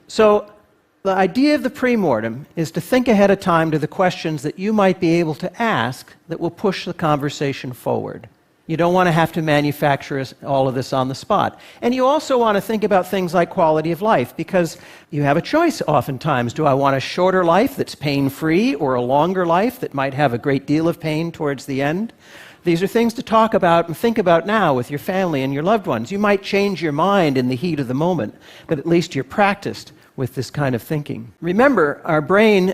So the idea of the premortem is to think ahead of time to the questions that you might be able to ask that will push the conversation forward. You don't want to have to manufacture all of this on the spot. And you also want to think about things like quality of life, because you have a choice oftentimes. Do I want a shorter life that's pain-free, or a longer life that might have a great deal of pain towards the end? These are things to talk about and think about now with your family and your loved ones. You might change your mind in the heat of the moment, but at least you're practiced with this kind of thinking. Remember, our brain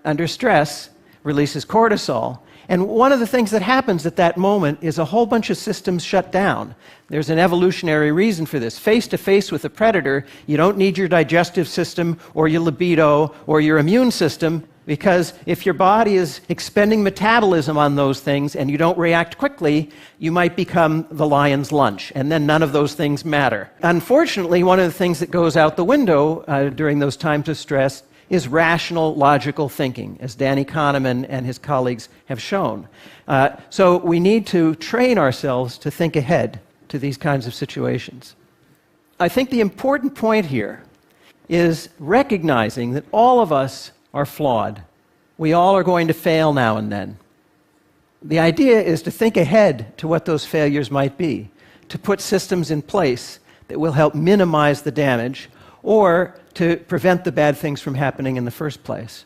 under stress releases cortisol. And one of the things that happens at that moment is a whole bunch of systems shut down. There's an evolutionary reason for this. Face to face with a predator, you don't need your digestive system or your libido or your immune system, because if your body is expending metabolism on those things and you don't react quickly, you might become the lion's lunch, and then none of those things matter. Unfortunately, one of the things that goes out the window during those times of stress is rational, logical thinking, as Danny Kahneman and his colleagues have shown. So we need to train ourselves to think ahead to these kinds of situations. I think the important point here is recognizing that all of us are flawed. We all are going to fail now and then. The idea is to think ahead to what those failures might be, to put systems in place that will help minimize the damage, or to prevent the bad things from happening in the first place.